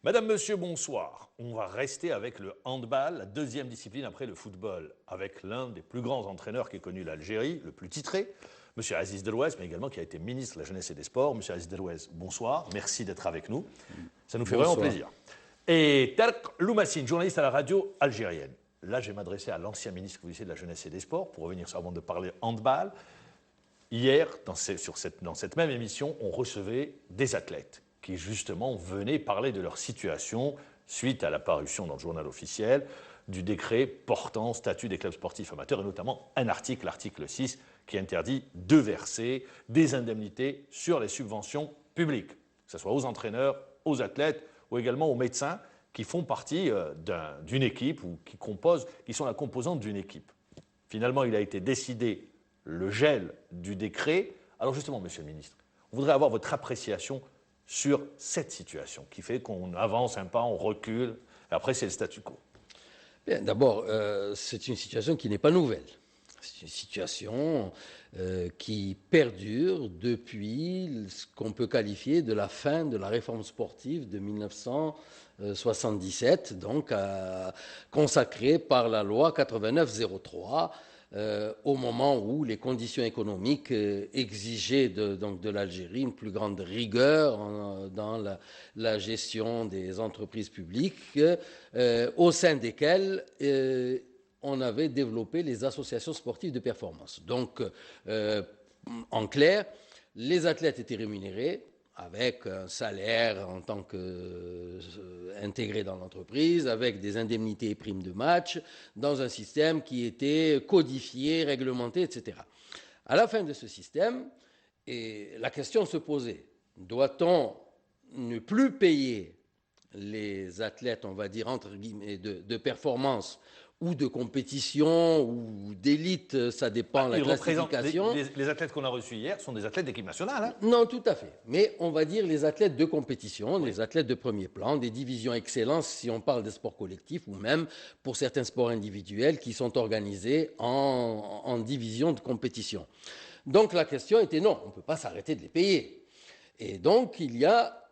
Madame, monsieur, bonsoir. On va rester avec le handball, la deuxième discipline après le football, avec l'un des plus grands entraîneurs qu'ait connu l'Algérie, le plus titré, monsieur Aziz Delouez, mais également qui a été ministre de la Jeunesse et des Sports. Monsieur Aziz Delouez, bonsoir. Merci d'être avec nous. Ça nous fait vraiment plaisir. Et Tarek Loumassine, journaliste à la radio algérienne. Là, je vais m'adresser à l'ancien ministre que vous disiez de la Jeunesse et des Sports pour revenir sur avant de parler handball. Hier, dans cette même émission, on recevait des athlètes qui justement venaient parler de leur situation suite à la parution dans le journal officiel du décret portant statut des clubs sportifs amateurs et notamment un article, l'article 6, qui interdit de verser des indemnités sur les subventions publiques, que ce soit aux entraîneurs, aux athlètes ou également aux médecins qui font partie d'une équipe ou qui sont la composante d'une équipe. Finalement, il a été décidé le gel du décret. Alors justement, monsieur le ministre, on voudrait avoir votre appréciation sur cette situation qui fait qu'on avance un pas, on recule, et après c'est le statu quo. Bien, d'abord, c'est une situation qui n'est pas nouvelle. C'est une situation qui perdure depuis ce qu'on peut qualifier de la fin de la réforme sportive de 1977, donc consacrée par la loi 8903, au moment où les conditions économiques exigeaient de l'Algérie une plus grande rigueur dans la gestion des entreprises publiques, au sein desquelles on avait développé les associations sportives de performance. Donc, en clair, les athlètes étaient rémunérés avec un salaire en tant qu'intégré dans l'entreprise, avec des indemnités et primes de match, dans un système qui était codifié, réglementé, etc. À la fin de ce système, et la question se posait, doit-on ne plus payer les athlètes, on va dire, entre guillemets, de performance ou de compétition ou d'élite, ça dépend de la classification. Les athlètes qu'on a reçus hier sont des athlètes d'équipe nationale. Hein. Non, tout à fait. Mais on va dire les athlètes de compétition, les athlètes de premier plan, des divisions excellence si on parle des sports collectifs ou même pour certains sports individuels qui sont organisés en divisions de compétition. Donc la question était non, on ne peut pas s'arrêter de les payer. Et donc il y a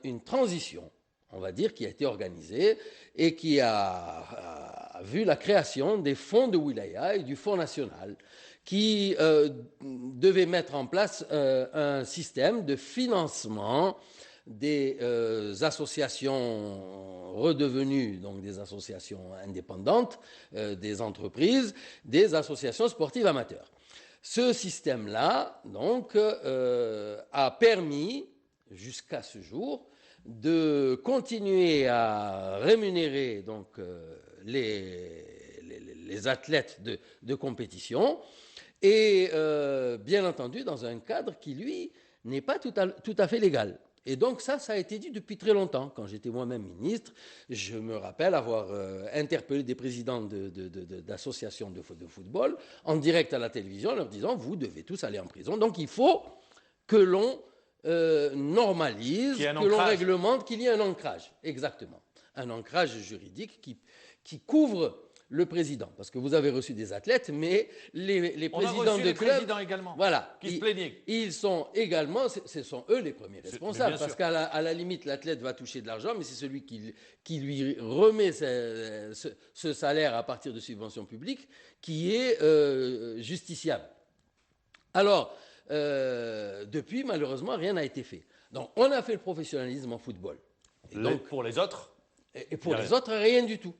une transition, on va dire, qui a été organisée et qui a vu la création des fonds de wilaya et du Fonds national qui devait mettre en place un système de financement des associations redevenues, donc des associations indépendantes, des entreprises, des associations sportives amateurs. Ce système-là, donc, a permis, jusqu'à ce jour, de continuer à rémunérer donc, les athlètes de compétition et bien entendu dans un cadre qui, lui, n'est pas tout à fait légal. Et donc ça a été dit depuis très longtemps. Quand j'étais moi-même ministre, je me rappelle avoir interpellé des présidents d'associations de football en direct à la télévision, leur disant « vous devez tous aller en prison ». Donc il faut que l'on normalise, que l'on réglemente, qu'il y ait un ancrage. Exactement. Un ancrage juridique qui couvre le président. Parce que vous avez reçu des athlètes, mais les présidents de clubs, voilà, qui se plaignaient. Ils sont également, ce sont eux les premiers responsables. Parce qu'à la limite, l'athlète va toucher de l'argent, mais c'est celui qui lui remet ce salaire à partir de subventions publiques qui est justiciable. Alors, depuis, malheureusement, rien n'a été fait. Donc, on a fait le professionnalisme en football. Et donc, pour les autres et pour les autres, rien du tout.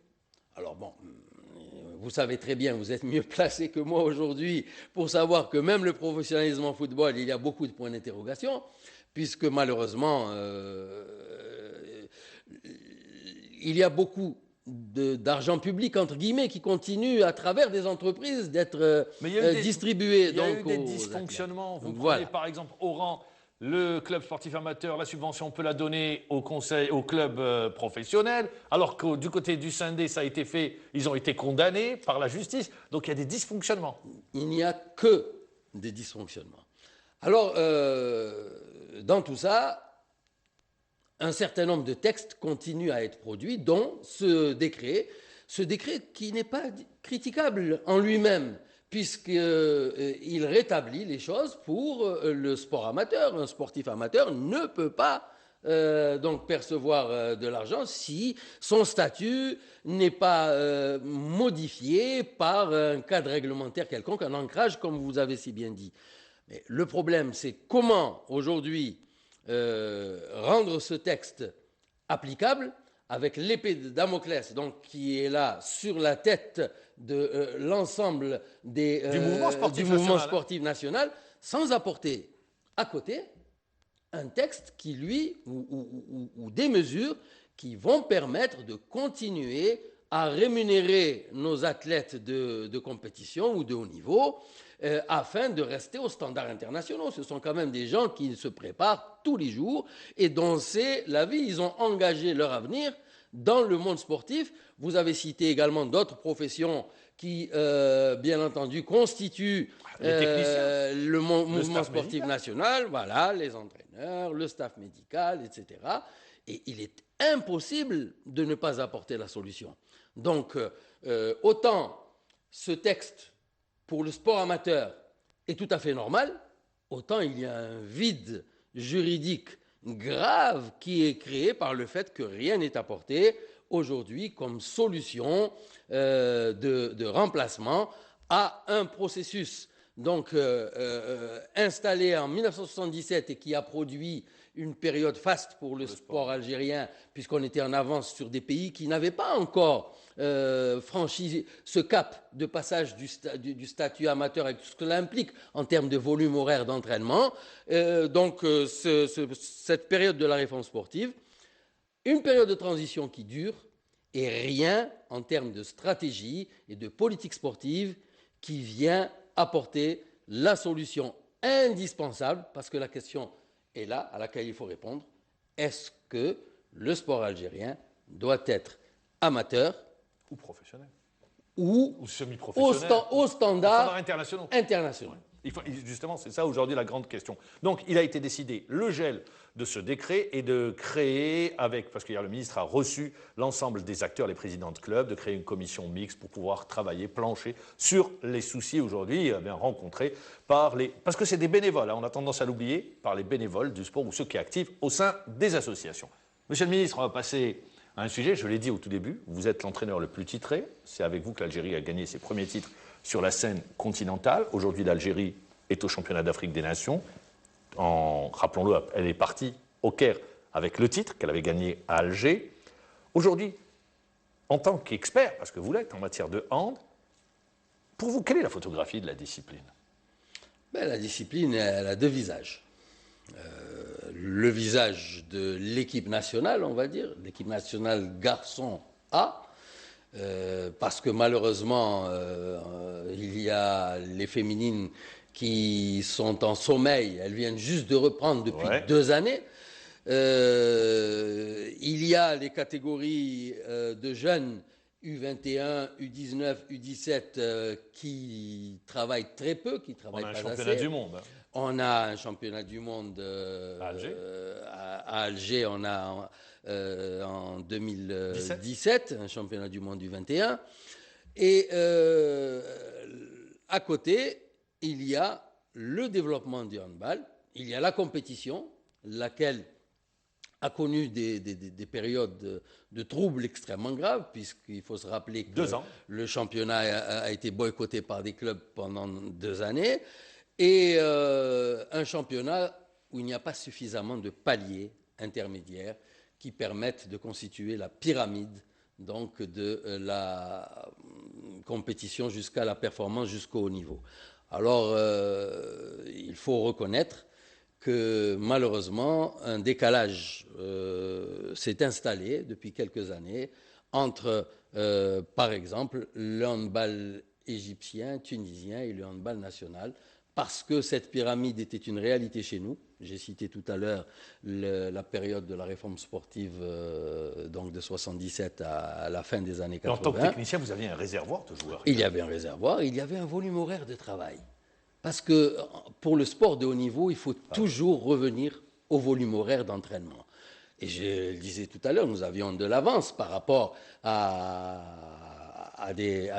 Alors, bon, vous savez très bien, vous êtes mieux placé que moi aujourd'hui pour savoir que même le professionnalisme en football, il y a beaucoup de points d'interrogation, puisque malheureusement, il y a beaucoup d'argent public, entre guillemets, qui continue à travers des entreprises d'être distribué. Il y a eu des dysfonctionnements. Vous prenez par exemple Oran, le club sportif amateur, la subvention, on peut la donner au club professionnel, alors que du côté du Syndé, ça a été fait, ils ont été condamnés par la justice. Donc il y a des dysfonctionnements. Il n'y a que des dysfonctionnements. Alors, dans tout ça, un certain nombre de textes continuent à être produits, dont ce décret qui n'est pas critiquable en lui-même, puisqu'il rétablit les choses pour le sport amateur. Un sportif amateur ne peut pas donc percevoir de l'argent si son statut n'est pas modifié par un cadre réglementaire quelconque, un ancrage, comme vous avez si bien dit. Mais le problème, c'est comment aujourd'hui rendre ce texte applicable avec l'épée de Damoclès, donc, qui est là sur la tête de l'ensemble du mouvement sportif national, sans apporter à côté un texte qui, lui, ou des mesures qui vont permettre de continuer à rémunérer nos athlètes de compétition ou de haut niveau afin de rester aux standards internationaux. Ce sont quand même des gens qui se préparent tous les jours et dont c'est la vie. Ils ont engagé leur avenir dans le monde sportif. Vous avez cité également d'autres professions qui, bien entendu, constituent le mouvement sportif national. Voilà, les entraîneurs, le staff médical, etc. Et il est impossible de ne pas apporter la solution. Donc, autant ce texte pour le sport amateur est tout à fait normal, autant il y a un vide juridique grave qui est créé par le fait que rien n'est apporté aujourd'hui comme solution de remplacement à un processus donc installé en 1977 et qui a produit une période faste pour le sport algérien, puisqu'on était en avance sur des pays qui n'avaient pas encore franchi ce cap de passage du statut amateur avec tout ce que cela implique en termes de volume horaire d'entraînement. Cette période de la réforme sportive, une période de transition qui dure, et rien en termes de stratégie et de politique sportive qui vient apporter la solution indispensable, parce que la question est là, à laquelle il faut répondre. Est-ce que le sport algérien doit être amateur ou professionnel ou semi-professionnel au standard internationaux. Justement, c'est ça aujourd'hui la grande question. Donc, il a été décidé le gel de ce décret et de créer, parce que le ministre a reçu l'ensemble des acteurs, les présidents de clubs, de créer une commission mixte pour pouvoir travailler, plancher sur les soucis aujourd'hui rencontrés par les... Parce que c'est des bénévoles, on a tendance à l'oublier, par les bénévoles du sport ou ceux qui activent au sein des associations. Monsieur le ministre, on va passer à un sujet, je l'ai dit au tout début, vous êtes l'entraîneur le plus titré, c'est avec vous que l'Algérie a gagné ses premiers titres sur la scène continentale. Aujourd'hui, l'Algérie est au championnat d'Afrique des Nations. Rappelons-le, elle est partie au Caire avec le titre qu'elle avait gagné à Alger. Aujourd'hui, en tant qu'expert, parce que vous l'êtes en matière de hand, pour vous, quelle est la photographie de la discipline ? La discipline, elle a deux visages. Le visage de l'équipe nationale, on va dire, l'équipe nationale garçon A, parce que malheureusement, il y a les féminines qui sont en sommeil, elles viennent juste de reprendre depuis 2 années. Il y a les catégories de jeunes U21, U19, U17 qui travaillent très peu, qui travaillent pas assez. On a un championnat du monde. On a un championnat du monde à Alger, on a en 2017 un championnat du monde du 21. Et à côté, il y a le développement du handball, il y a la compétition, laquelle a connu des périodes de troubles extrêmement graves, puisqu'il faut se rappeler que le championnat a été boycotté par des clubs pendant 2 années. Et un championnat où il n'y a pas suffisamment de paliers intermédiaires qui permettent de constituer la pyramide donc, de la compétition jusqu'à la performance, jusqu'au haut niveau. Alors, il faut reconnaître que malheureusement, un décalage s'est installé depuis quelques années entre, par exemple, le handball égyptien, tunisien et le handball national, parce que cette pyramide était une réalité chez nous. J'ai cité tout à l'heure la période de la réforme sportive donc de 77 à la fin des années 80. En tant que technicien, vous aviez un réservoir de joueurs. Il y avait un réservoir, il y avait un volume horaire de travail. Parce que pour le sport de haut niveau, il faut toujours revenir au volume horaire d'entraînement. Et je le disais tout à l'heure, nous avions de l'avance par rapport à des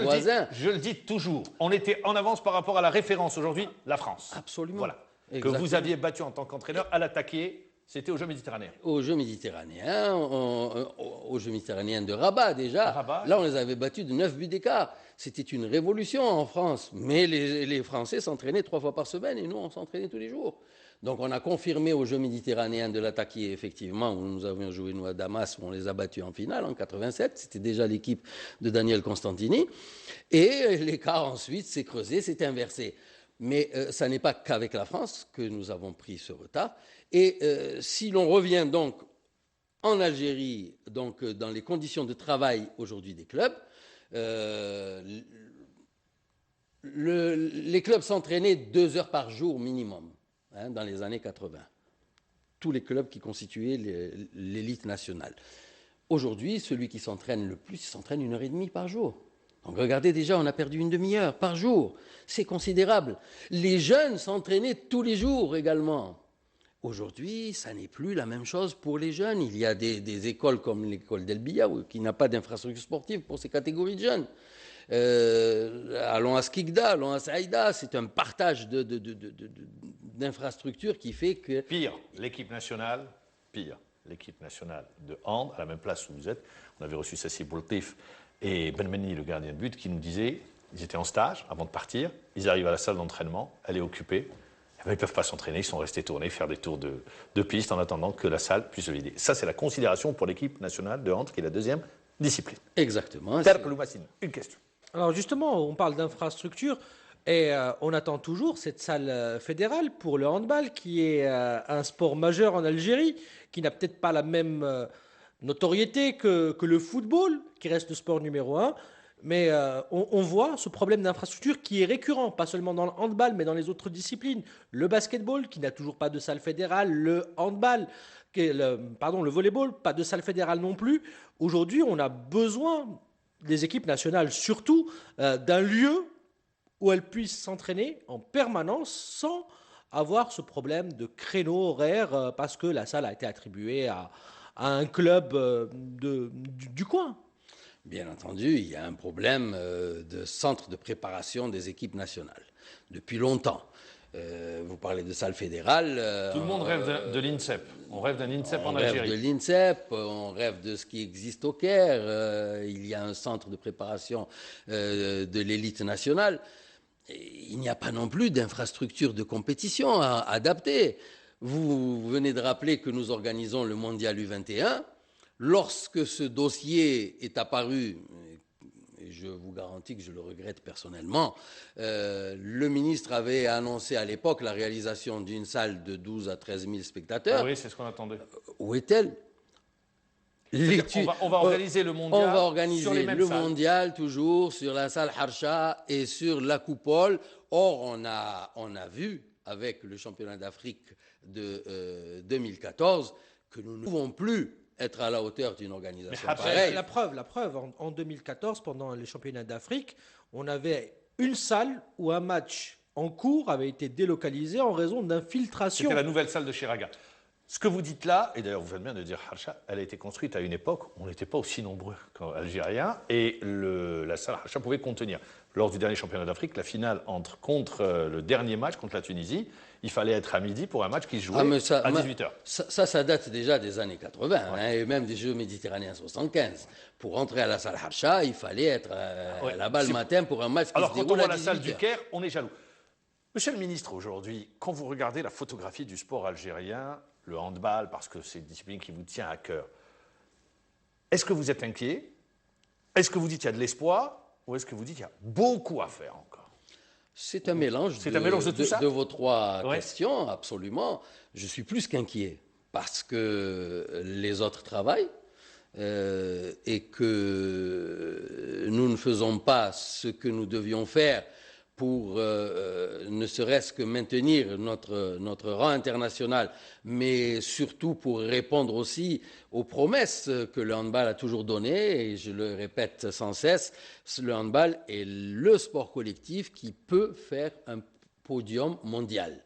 voisins. Je le dis toujours, on était en avance par rapport à la référence aujourd'hui, la France. Absolument. Voilà. Que vous aviez battu en tant qu'entraîneur à l'attaquer C'était aux Jeux méditerranéens. Aux Jeux méditerranéens, aux Jeux méditerranéens de Rabat déjà. Rabat, là, on les avait battus de 9 buts d'écart. C'était une révolution en France. Mais les Français s'entraînaient 3 fois par semaine et nous, on s'entraînait tous les jours. Donc, on a confirmé aux Jeux méditerranéens de l'attaquer, effectivement, où nous avions joué, nous, à Damas, où on les a battus en finale, en 87. C'était déjà l'équipe de Daniel Constantini. Et l'écart, ensuite, s'est creusé, s'est inversé. Mais ça n'est pas qu'avec la France que nous avons pris ce retard. Et si l'on revient donc en Algérie, donc dans les conditions de travail aujourd'hui des clubs, les clubs s'entraînaient 2 heures par jour minimum, dans les années 80. Tous les clubs qui constituaient l'élite nationale. Aujourd'hui, celui qui s'entraîne le plus, il s'entraîne 1h30 par jour. Donc regardez déjà, on a perdu une demi-heure par jour. C'est considérable. Les jeunes s'entraînaient tous les jours également. Aujourd'hui, ça n'est plus la même chose pour les jeunes. Il y a des écoles comme l'école d'El Bia qui n'a pas d'infrastructure sportive pour ces catégories de jeunes. Allons à Skikda, allons à Saïda, c'est un partage d'infrastructures qui fait que... Pire, l'équipe nationale de hand, à la même place où vous êtes, on avait reçu Sassi Boultif et Benmeni, le gardien de but, qui nous disaient, ils étaient en stage avant de partir, ils arrivent à la salle d'entraînement, elle est occupée, ils ne peuvent pas s'entraîner, ils sont restés tournés, faire des tours de piste en attendant que la salle puisse se vider. Ça, c'est la considération pour l'équipe nationale de hand, qui est la deuxième discipline. Exactement. Terk Loumassine, une question. Alors justement, on parle d'infrastructure et on attend toujours cette salle fédérale pour le handball qui est un sport majeur en Algérie, qui n'a peut-être pas la même notoriété que le football, qui reste le sport numéro 1. Mais on voit ce problème d'infrastructure qui est récurrent, pas seulement dans le handball, mais dans les autres disciplines. Le basketball, qui n'a toujours pas de salle fédérale, le handball, le volleyball, pas de salle fédérale non plus. Aujourd'hui, on a besoin des équipes nationales, surtout d'un lieu où elles puissent s'entraîner en permanence sans avoir ce problème de créneau horaire parce que la salle a été attribuée à un club du coin. Bien entendu, il y a un problème de centre de préparation des équipes nationales depuis longtemps. Vous parlez de salle fédérale. Tout le monde rêve de l'INSEP. On rêve d'un INSEP en Algérie. On rêve de l'INSEP, on rêve de ce qui existe au Caire. Il y a un centre de préparation de l'élite nationale. Et il n'y a pas non plus d'infrastructure de compétition adaptée. Vous venez de rappeler que nous organisons le Mondial U21. Lorsque ce dossier est apparu, et je vous garantis que je le regrette personnellement, le ministre avait annoncé à l'époque la réalisation d'une salle de 12 à 13 000 spectateurs. Ah oui, c'est ce qu'on attendait. Où est-elle ? On va organiser le mondial. On va organiser sur les mêmes le salles. mondial toujours sur la salle Harsha et sur la coupole. Or, on a vu avec le championnat d'Afrique de 2014 que nous ne pouvons plus être à la hauteur d'une organisation pareille. La preuve, en 2014, pendant les championnats d'Afrique, on avait une salle où un match en cours avait été délocalisé en raison d'infiltration. C'était la nouvelle salle de Chiraga. Ce que vous dites là, et d'ailleurs vous faites bien de dire Harsha, elle a été construite à une époque où on n'était pas aussi nombreux qu'Algériens et la salle Harsha pouvait contenir. Lors du dernier championnat d'Afrique, la finale contre le dernier match contre la Tunisie, il fallait être à midi pour un match qui se jouait à 18h. Ça date déjà des années 80, et même des Jeux méditerranéens 75. Pour entrer à la salle Harsha, il fallait être là-bas le matin pour un match qui se déroule à 18h. Alors quand on voit la salle du Caire, on est jaloux. Monsieur le ministre, aujourd'hui, quand vous regardez la photographie du sport algérien, le handball, parce que c'est une discipline qui vous tient à cœur, est-ce que vous êtes inquiet? Est-ce que vous dites qu'il y a de l'espoir? Ou est-ce que vous dites qu'il y a beaucoup à faire encore? C'est un mélange de vos trois questions, absolument. Je suis plus qu'inquiet parce que les autres travaillent et que nous ne faisons pas ce que nous devions faire pour ne serait-ce que maintenir notre rang international, mais surtout pour répondre aussi aux promesses que le handball a toujours données, et je le répète sans cesse, le handball est le sport collectif qui peut faire un podium mondial.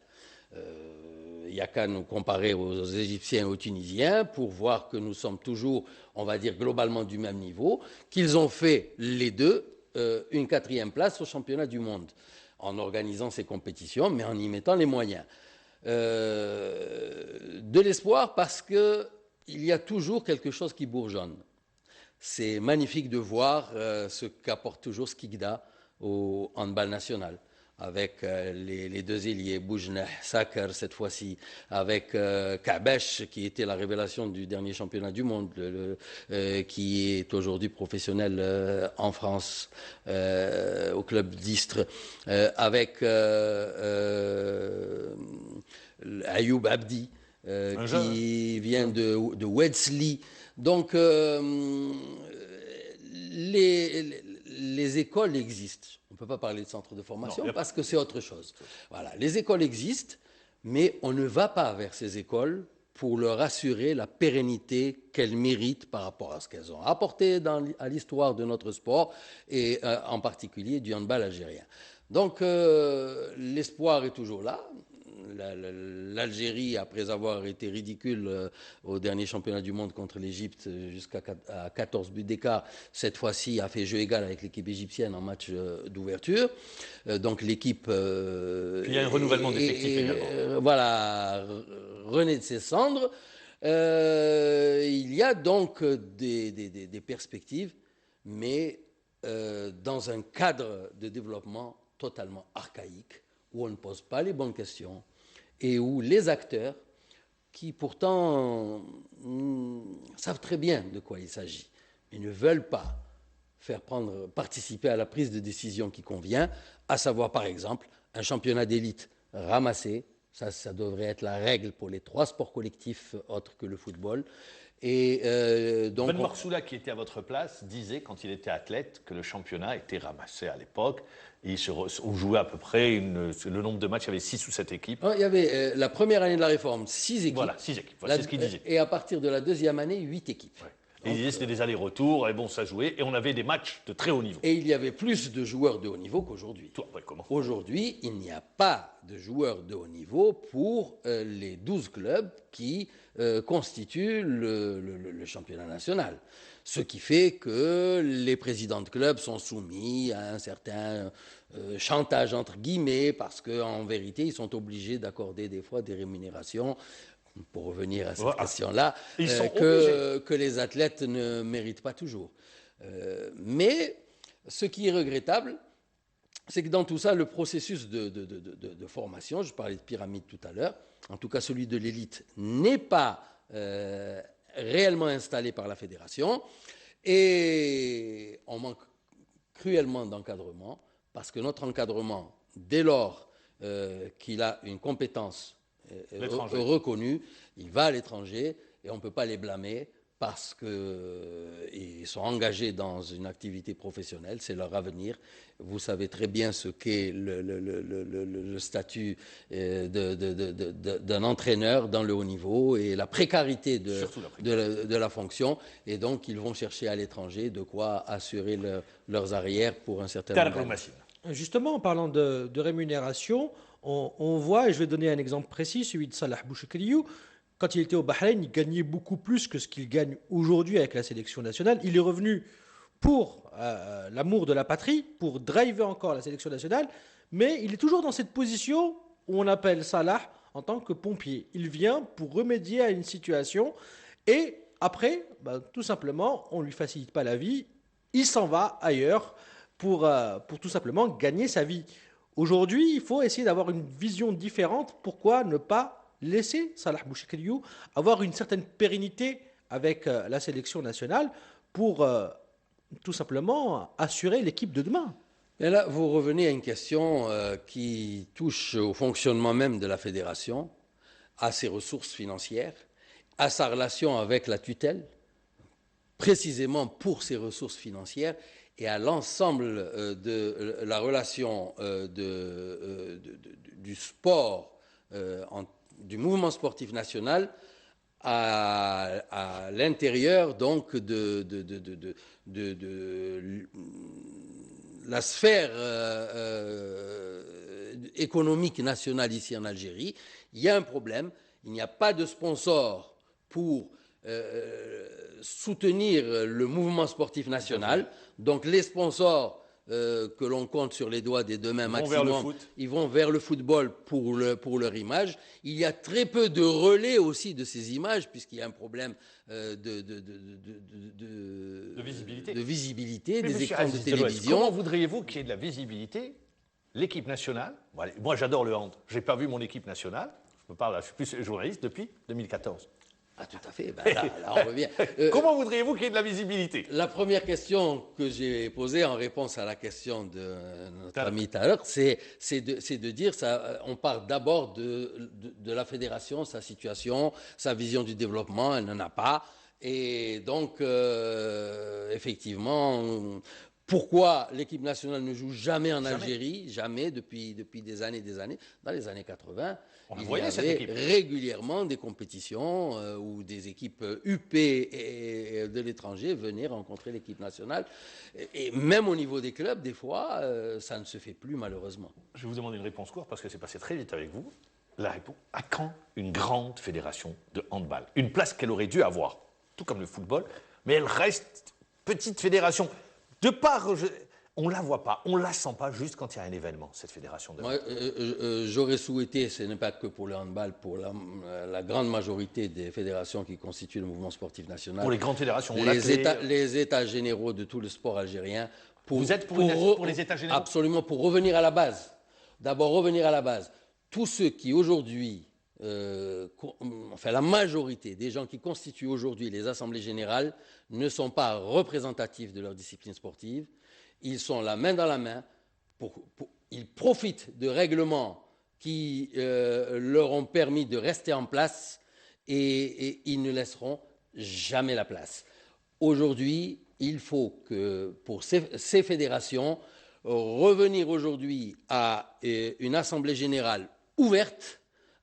Il n'y a qu'à nous comparer aux Égyptiens et aux Tunisiens pour voir que nous sommes toujours, on va dire, globalement du même niveau, qu'ils ont fait les deux une 4e place au championnat du monde en organisant ces compétitions, mais en y mettant les moyens. De l'espoir parce qu'il y a toujours quelque chose qui bourgeonne. C'est magnifique de voir ce qu'apporte toujours Skikda au handball national, avec les deux ailiers, Boujneh, Sakar cette fois-ci, avec Kabesh, qui était la révélation du dernier championnat du monde, qui est aujourd'hui professionnel en France, au club d'Istres, avec Ayoub Abdi, qui vient de Wesley. Donc, les écoles existent. On ne peut pas parler de centre de formation parce que c'est autre chose. Voilà, les écoles existent, mais on ne va pas vers ces écoles pour leur assurer la pérennité qu'elles méritent par rapport à ce qu'elles ont apporté à l'histoire de notre sport et en particulier du handball algérien. Donc, l'espoir est toujours là. L'Algérie, après avoir été ridicule au dernier championnat du monde contre l'Égypte jusqu'à 14 buts d'écart, cette fois-ci a fait jeu égal avec l'équipe égyptienne en match d'ouverture. Donc l'équipe... Puis il y a un renouvellement d'effectifs également. Voilà, renaît de ses cendres. Il y a donc des perspectives, mais dans un cadre de développement totalement archaïque, où on ne pose pas les bonnes questions, et où les acteurs, qui pourtant savent très bien de quoi il s'agit, mais ne veulent pas participer à la prise de décision qui convient, à savoir par exemple un championnat d'élite ramassé, ça devrait être la règle pour les 3 sports collectifs autres que le football. Et donc, Ben Morsoula, qui était à votre place, disait quand il était athlète que le championnat était ramassé à l'époque. On jouait à peu près le nombre de matchs, il y avait 6 ou 7 équipes. Il y avait la première année de la réforme, 6 équipes. Voilà, 6 équipes, voilà, c'est ce qu'il disait. Et à partir de la deuxième année, 8 équipes. Ouais. Et il disait c'était des allers-retours, et bon, ça jouait, et on avait des matchs de très haut niveau. Et il y avait plus de joueurs de haut niveau qu'aujourd'hui. Aujourd'hui, il n'y a pas de joueurs de haut niveau pour les 12 clubs qui constituent le championnat national. Ce qui fait que les présidents de clubs sont soumis à un certain chantage, entre guillemets, parce qu'en vérité, ils sont obligés d'accorder des fois des rémunérations, pour revenir à cette question-là, que les athlètes ne méritent pas toujours. Mais ce qui est regrettable, c'est que dans tout ça, le processus de formation, je parlais de pyramide tout à l'heure, en tout cas celui de l'élite, n'est pas réellement installé par la fédération, et on manque cruellement d'encadrement, parce que notre encadrement, dès lors qu'il a une compétence reconnue, il va à l'étranger, et on ne peut pas les blâmer, parce qu'ils sont engagés dans une activité professionnelle, c'est leur avenir. Vous savez très bien ce qu'est le statut d'un entraîneur dans le haut niveau et la précarité de la fonction. Et donc, ils vont chercher à l'étranger de quoi assurer leurs arrières pour un certain nombre. Justement, en parlant de rémunération, on voit, et je vais donner un exemple précis, celui de Salah Bouchekriou. Quand il était au Bahreïn, il gagnait beaucoup plus que ce qu'il gagne aujourd'hui avec la sélection nationale. Il est revenu pour l'amour de la patrie, pour driver encore la sélection nationale, mais il est toujours dans cette position où on appelle Salah en tant que pompier. Il vient pour remédier à une situation et après, tout simplement, on ne lui facilite pas la vie. Il s'en va ailleurs pour tout simplement gagner sa vie. Aujourd'hui, il faut essayer d'avoir une vision différente. Pourquoi ne pas laisser Salah Bouchekriou avoir une certaine pérennité avec la sélection nationale pour tout simplement assurer l'équipe de demain? Et là, vous revenez à une question qui touche au fonctionnement même de la fédération, à ses ressources financières, à sa relation avec la tutelle, précisément pour ses ressources financières, et à l'ensemble de la relation du sport du mouvement sportif national à l'intérieur donc de la sphère économique nationale ici en Algérie. Il y a un problème, il n'y a pas de sponsor pour soutenir le mouvement sportif national. Donc les sponsors que l'on compte sur les doigts des deux mains maximum. Vers le foot. Ils vont vers le football pour leur image. Il y a très peu de relais aussi de ces images, puisqu'il y a un problème de visibilité des écrans de télévision. Comment voudriez-vous qu'il y ait de la visibilité? L'équipe nationale, moi j'adore le hand, je n'ai pas vu mon équipe nationale, je suis plus journaliste depuis 2014. Ah, tout à fait. Là, on revient. Comment voudriez-vous qu'il y ait de la visibilité? La première question que j'ai posée en réponse à la question de notre ami tout à l'heure, c'est de dire, on part d'abord de la fédération, sa situation, sa vision du développement, elle n'en a pas. Et donc, effectivement, pourquoi l'équipe nationale ne joue jamais en Algérie? Jamais, depuis des années. Dans les années 80, il y avait régulièrement des compétitions où des équipes UP et de l'étranger venaient rencontrer l'équipe nationale. Et même au niveau des clubs, des fois, ça ne se fait plus malheureusement. Je vais vous demander une réponse courte parce que c'est passé très vite avec vous. La réponse, à quand une grande fédération de handball? Une place qu'elle aurait dû avoir, tout comme le football, mais elle reste petite fédération. De part, on ne la voit pas, on ne la sent pas juste quand il y a un événement, cette fédération de handball. Moi, j'aurais souhaité, ce n'est pas que pour le handball, pour la grande majorité des fédérations qui constituent le mouvement sportif national. Pour les grandes fédérations, les états généraux de tout le sport algérien. Vous êtes pour les états généraux? Absolument, pour revenir à la base. D'abord, revenir à la base. Tous ceux qui aujourd'hui, la majorité des gens qui constituent aujourd'hui les assemblées générales ne sont pas représentatifs de leur discipline sportive. Ils sont la main dans la main. Ils profitent de règlements qui leur ont permis de rester en place et ils ne laisseront jamais la place. Aujourd'hui, il faut que pour ces fédérations, revenir aujourd'hui à une assemblée générale ouverte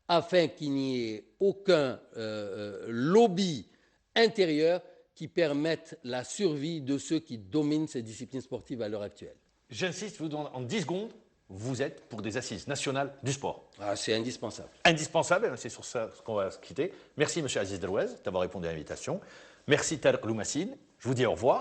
afin qu'il n'y ait aucun lobby intérieur qui permette la survie de ceux qui dominent ces disciplines sportives à l'heure actuelle. J'insiste, vous demande en 10 secondes, vous êtes pour des assises nationales du sport. C'est indispensable. Indispensable, c'est sur ça qu'on va se quitter. Merci M. Aziz Delouez d'avoir répondu à l'invitation. Merci Tarek Loumassine. Je vous dis au revoir.